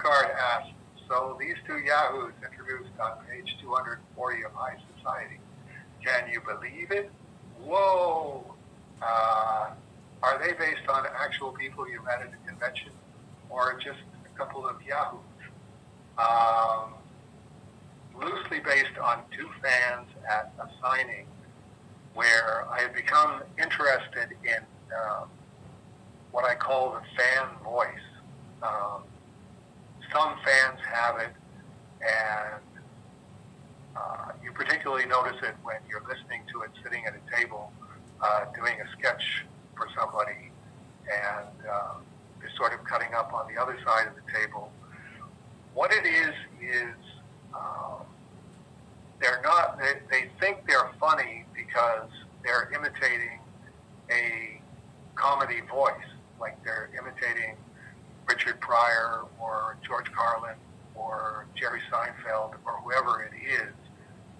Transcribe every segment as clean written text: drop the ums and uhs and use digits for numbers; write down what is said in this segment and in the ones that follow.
Eckhart asked, so these two yahoos introduced on page 240 of High Society, can you believe it? Whoa! Are they based on actual people you met at a convention or just a couple of yahoos? Loosely based on two fans at a signing where I had become interested in what I call the fan voice. Some fans have it, and you particularly notice it when you're listening to it sitting at a table doing a sketch for somebody, and they're sort of cutting up on the other side of the table. What it is they're not, they think they're funny because they're imitating a comedy voice, like they're imitating Richard Pryor or George Carlin or Jerry Seinfeld or whoever it is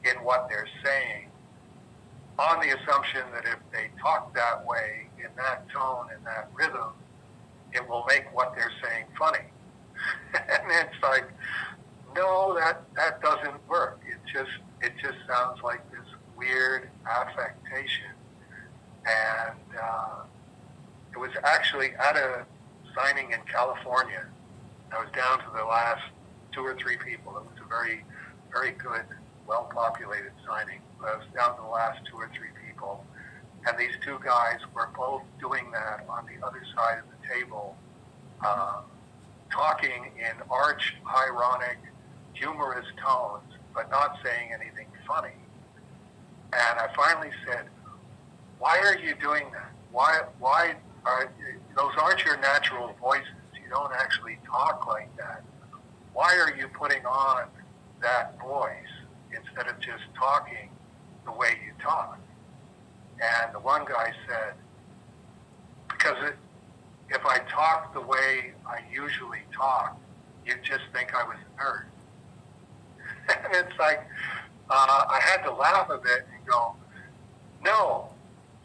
in what they're saying, on the assumption that if they talk that way, in that tone, in that rhythm, it will make what they're saying funny. And it's like, no, that doesn't work. It just sounds like this weird affectation. And it was actually at a signing in California. I was down to the last two or three people. It was a very, very good, well-populated signing. But I was down to the last two or three people. And these two guys were both doing that on the other side of the table, talking in arch, ironic, humorous tones, but not saying anything funny. And I finally said, why are you doing that? Why are those aren't your natural voices? You don't actually talk like that. Why are you putting on that voice instead of just talking the way you talk? And the one guy said, because if I talk the way I usually talk, you'd just think I was a nerd. And it's like, I had to laugh a bit and go, no,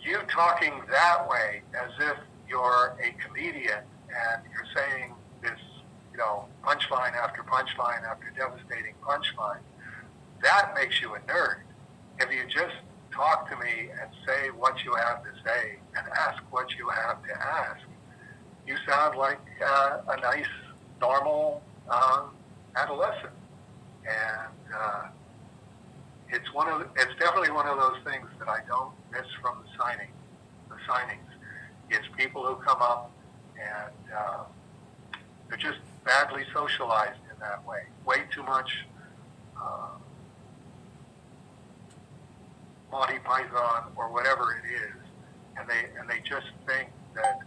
you talking that way as if you're a comedian and you're saying this, punchline after punchline after devastating punchline, that makes you a nerd. If you just talk to me and say what you have to say and ask what you have to ask, you sound like a nice, normal adolescent. And it's definitely one of those things that I don't miss from the signings. It's people who come up and they're just badly socialized in that way. Way too much Monty Python or whatever it is, and they just think that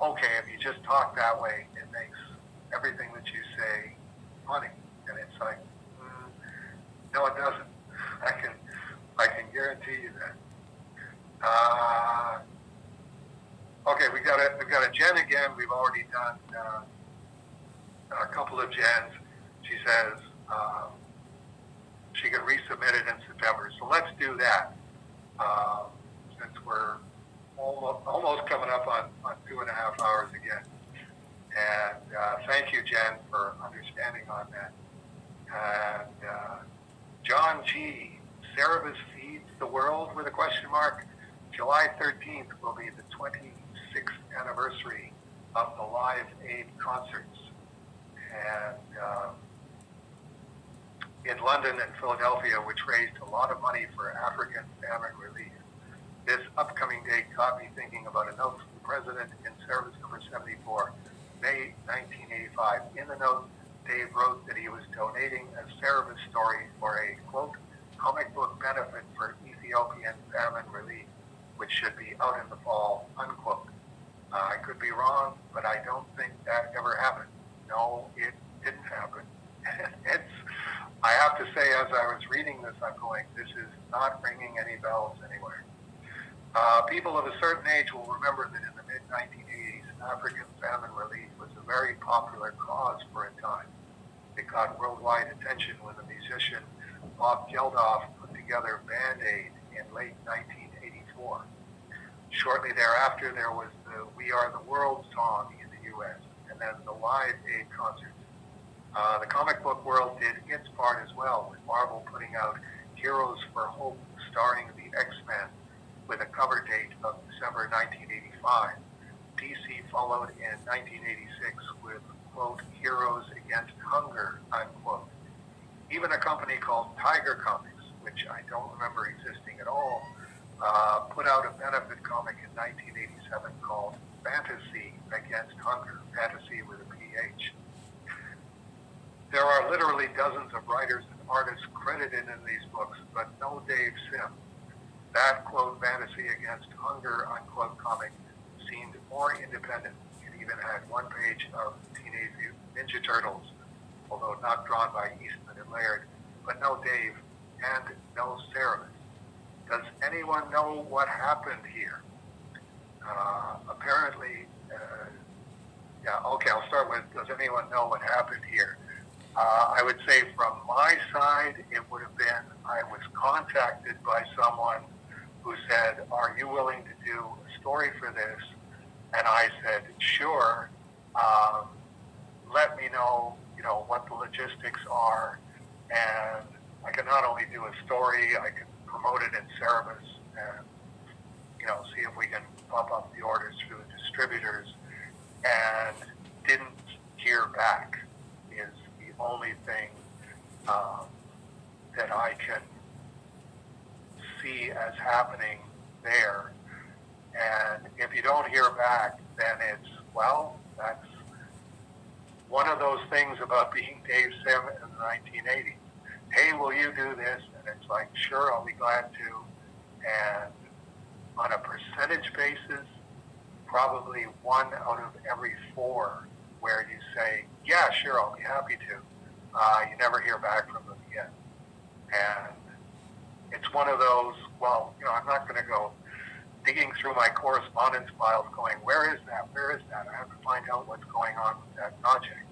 okay, if you just talk that way, it makes everything that you say funny. And it's like, no, it doesn't. I can guarantee you that. Okay, we've got a Jen again. We've already done a couple of Jens. She says she could resubmit it in September. So let's do that, since we're almost coming up on 2.5 hours again. And thank you, Jen, for understanding on that. And John G. Cerebus feeds the world with a question mark. July 13th will be the 26th anniversary of the Live Aid concerts. And in London and Philadelphia, which raised a lot of money for African famine relief. This upcoming date got me thinking about a note from the President in Service number 74, May 1985. In the note, Dave wrote that he was donating a Cerebus story for a, quote, comic book benefit for Ethiopian famine relief, which should be out in the fall, unquote. I could be wrong, but I don't think that ever happened. No, it didn't happen. I have to say, as I was reading this, I'm going, this is not ringing any bells anywhere. People of a certain age will remember that in the mid-1980s, African famine relief was a very popular cause for a time. It got worldwide attention when the musician Bob Geldof put together Band-Aid in late 1984. Shortly thereafter, there was the We Are the World song in the U.S., and then the Live Aid concerts The comic book world did its part as well, with Marvel putting out Heroes for Hope, starring the X-Men, with a cover date of December 1985. DC followed in 1986 with, quote, Heroes Against Hunger, unquote. Even a company called Tiger Comics, which I don't remember existing at all, put out a benefit comic in 1987 called Phantasy Against Hunger, fantasy with a PH. There are literally dozens of writers and artists credited in these books, but no Dave Sim. That, quote, Fantasy Against Hunger, unquote, comic seemed more independent. It even had one page of Teenage Mutant Ninja Turtles, although not drawn by Eastman and Laird, but no Dave and no Cerebus. Does anyone know what happened here? Apparently, I'll start with, does anyone know what happened here? I would say from my side, it would have been, I was contacted by someone who said, are you willing to do a story for this? And I said, sure. Let me know, what the logistics are. And I can not only do a story, I can promote it in Cerebus and, see if we can pump up the orders through the distributors. And didn't hear back is the only thing that I can see as happening there. And if you don't hear back, then it's, that's one of those things about being Dave Sim in the 1980s. Hey, will you do this? And it's like, sure, I'll be glad to. And on a percentage basis, probably 1 out of every 4 where you say, yeah, sure, I'll be happy to. You never hear back from them again. And it's one of those, I'm not going to go digging through my correspondence files going, where is that? Where is that? I have to find out what's going on with that project.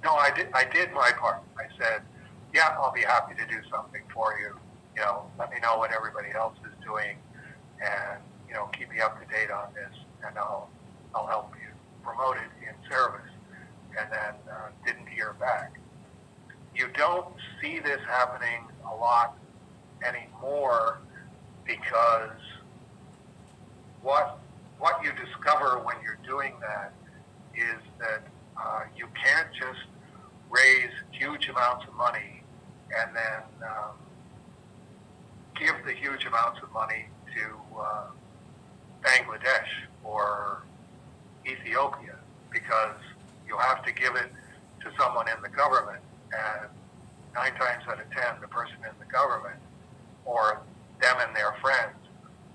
No, I did my part. I said, yeah, I'll be happy to do something for you. Let me know what everybody else is doing and, keep me up to date on this and I'll help you promote it in Cerebus. And then didn't hear back. You don't see this happening a lot anymore because what you discover when you're doing that is that you can't just raise huge amounts of money and then give the huge amounts of money to Bangladesh or Ethiopia, because you have to give it to someone in the government, and 9 times out of 10, the person in the government or them and their friends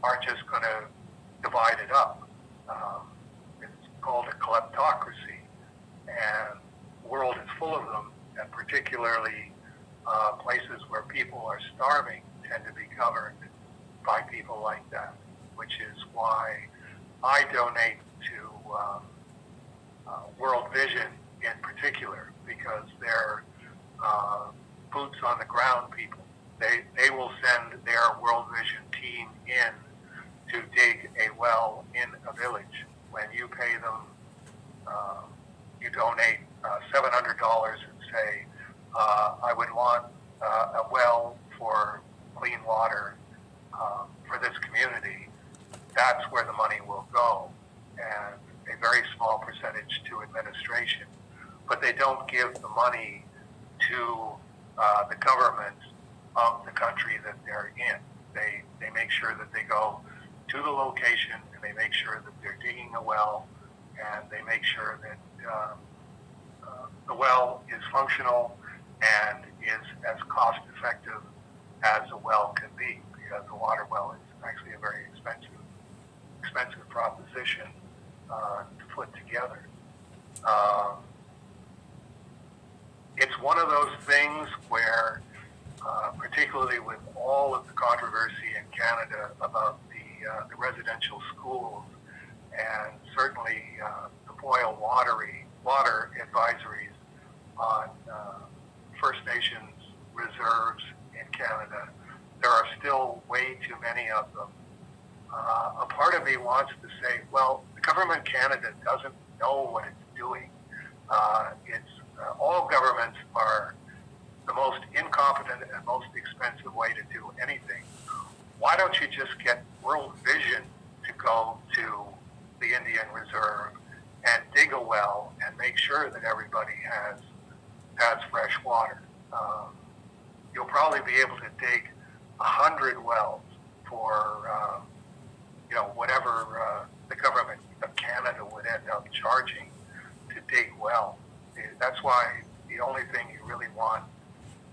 aren't just going to divide it up. It's called a kleptocracy, and the world is full of them, and particularly places where people are starving tend to be governed by people like that, which is why I donate to World Vision in particular, because they're boots on the ground people. They will send their World Vision team in to dig a well in a village. When you pay them, you donate $700 and say, I would want a well for clean water for this community. That's where the money will go, and a very small percentage to administration. But they don't give the money to the government of the country that they're in. They make sure that they go to the location, and they make sure that they're digging a well, and they make sure that the well is functional and is as cost effective as a well can be, because a water well is actually a very expensive proposition to put together. It's one of those things where, particularly with all of the controversy in Canada about the residential schools, and certainly the boil water advisories on First Nations reserves in Canada, there are still way too many of them. A part of me wants to say, well, the government of Canada doesn't know what it's doing. It's all governments are the most incompetent and most expensive way to do anything. Why don't you just get World Vision to go to the Indian Reserve and dig a well and make sure that everybody has fresh water? You'll probably be able to dig 100 wells for whatever the government of Canada would end up charging to dig well. That's why the only thing you really want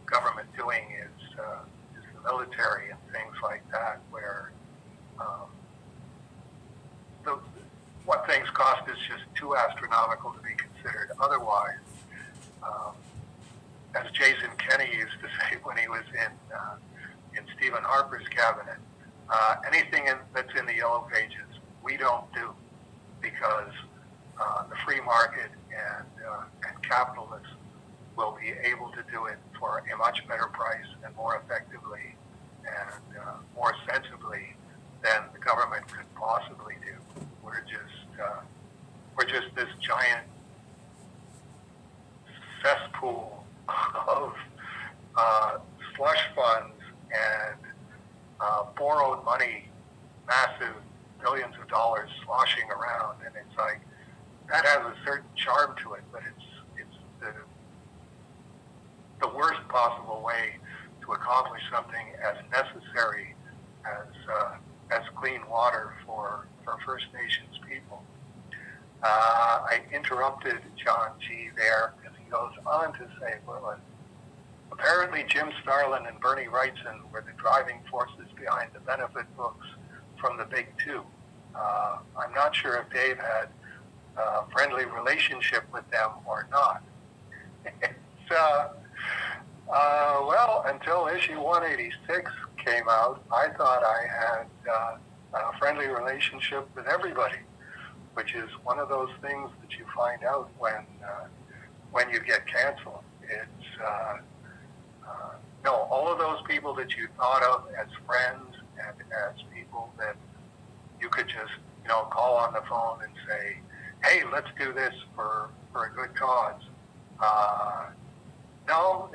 government doing is the military and things like that, where what things cost is just too astronomical to be considered otherwise. As Jason Kenney used to say when he was in Stephen Harper's cabinet, anything that's in the Yellow Pages, we don't do, because the free market and capitalists will be able to do it for a much better price and more effectively and more sensibly than the government could possibly do. We're just this giant cesspool of slush funds and borrowed money, massive billions of dollars sloshing around, and it's like that has a certain charm to it, but it's the worst possible way to accomplish something as necessary as clean water for First Nations people. I interrupted John G. there because he goes on to say, well, apparently Jim Starlin and Bernie Wrightson were the driving forces behind the benefit books from the Big Two. I'm not sure if Dave had a friendly relationship with them or not. Well, until issue 186 came out, I thought I had a friendly relationship with everybody, which is one of those things that you find out when you get canceled. It's no, all of those people that you thought of as friends and as people that you could just call on the phone and say, hey, let's do this for a good cause. No,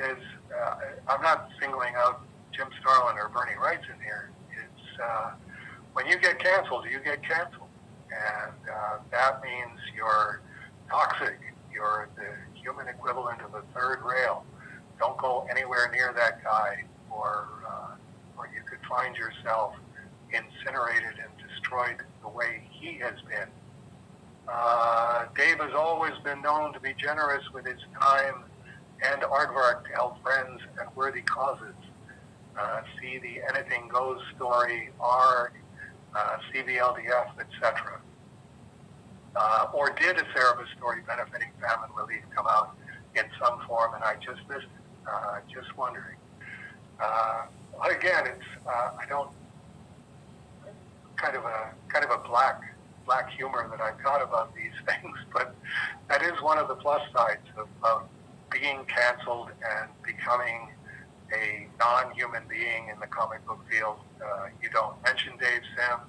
I'm not singling out Jim Starlin or Bernie Wrightson here. It's when you get canceled, you get canceled. And that means you're toxic. You're the human equivalent of a third rail. Don't go anywhere near that guy, or you could find yourself incinerated and destroyed the way he has been. Dave has always been known to be generous with his time and aardvark to help friends and worthy causes. See the Anything Goes story, ARG, CVLDF, etc. Or did a Cerebus story benefiting famine relief come out in some form and I just missed it? Just wondering. Again, it's I don't kind of a black humor that I've got about these things, but that is one of the plus sides of being canceled and becoming a non-human being in the comic book field. You don't mention Dave Sim.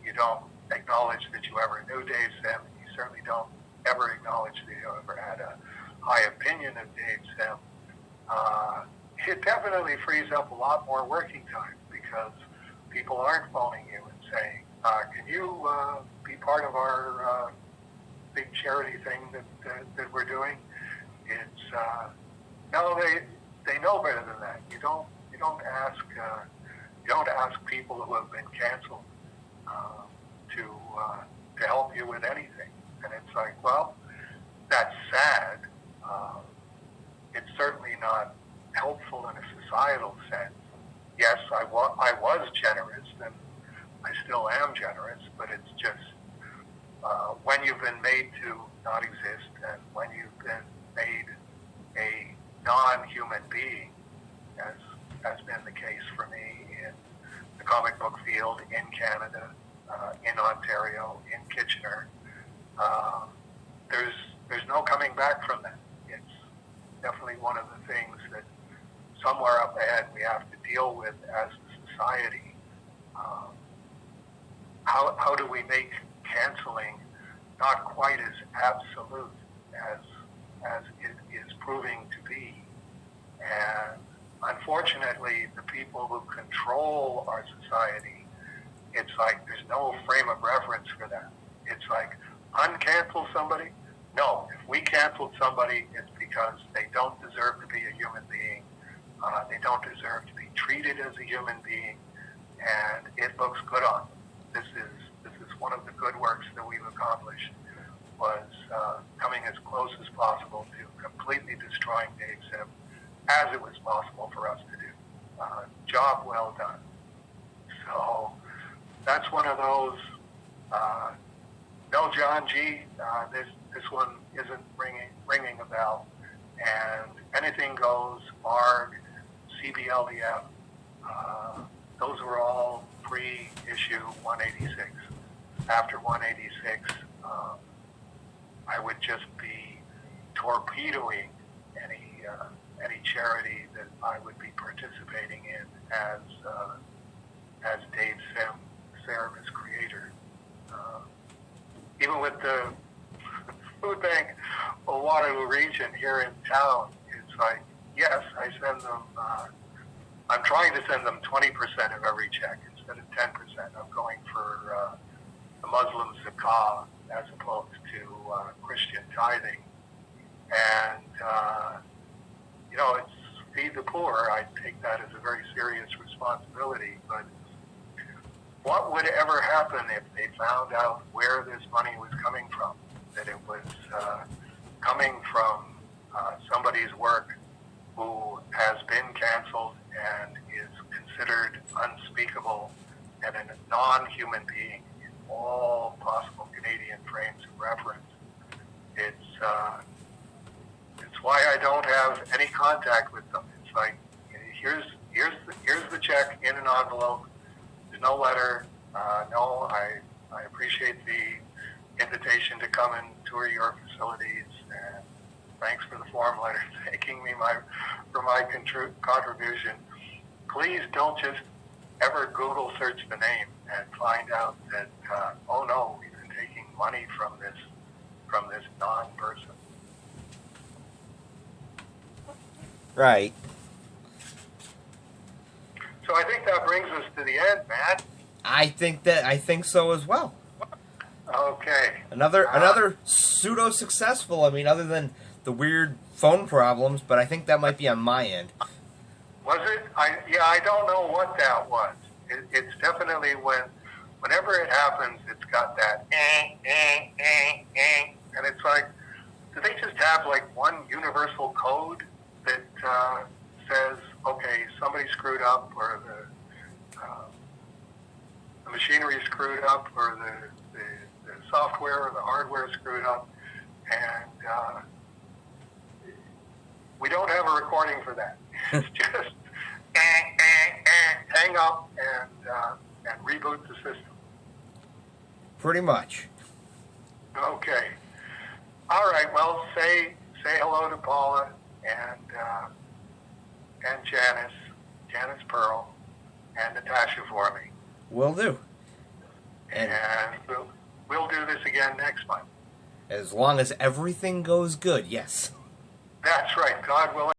You don't acknowledge that you ever knew Dave Sim. You certainly don't ever acknowledge that you ever had a high opinion of Dave Sim. It definitely frees up a lot more working time because people aren't phoning you and saying, can you be part of our big charity thing that we're doing? It's no, they know better than that. You don't ask people who have been canceled to help you with anything, and it's like, well, that's sad. It's certainly not helpful in a societal sense. Yes, I was generous, and I still am generous, but it's just when you've been made to not exist, and when you've been made a non-human being, as has been the case for me in the comic book field, in Canada, in Ontario, in Kitchener, there's no coming back from that. It's definitely one of the things that somewhere up ahead we have to deal with as a society. How do we make canceling not quite as absolute as as it is proving to be. And unfortunately, the people who control our society, it's like there's no frame of reference for that. It's like, uncancel somebody? No, if we canceled somebody, it's because they don't deserve to be a human being. They don't deserve to be treated as a human being, and it looks good on them. This is one of the good works that we've accomplished, was coming as close as possible to completely destroying Dave Sim, as it was possible for us to do. Job well done. So that's one of those. No, John G. This one isn't ringing a bell. And anything goes. Marg, CBLDF. Those were all pre-issue 186. After 186, I would just be torpedoing any charity that I would be participating in as Dave Sim, Cerebus creator. Even with the food bank Oahu region here in town, it's like, yes, I send them, I'm trying to send them 20% of every check instead of 10%. I'm going for the Muslim zakah as opposed to Christian tithing. And, it's feed the poor. I take that as a very serious responsibility. But what would ever happen if they found out where this money was coming from? That it was coming from somebody's work who has been canceled and is considered unspeakable and a non-human being in all possible Canadian frames of reference. It's why I don't have any contact with them. It's like, here's the check in an envelope. There's no letter. No, I appreciate the invitation to come and tour your facilities, and thanks for the form letter thanking me for my contribution. Please don't just ever Google search the name and find out that oh no, we've been taking money from this non-person. Right. So I think that brings us to the end, Matt. I think so as well. Okay. Another pseudo-successful, other than the weird phone problems, but I think that might be on my end. Was it? I don't know what that was. It's definitely whenever it happens, it's got that and it's like, do they just have like one universal code that says, okay, somebody screwed up, or the machinery screwed up, or the software or the hardware screwed up, and we don't have a recording for that. It's just hang up and reboot the system. Pretty much. Okay. All right. Well, say hello to Paula and Janice Pearl, and Natasha for me. Will do. And we'll do this again next month. As long as everything goes good, yes. That's right. God willing.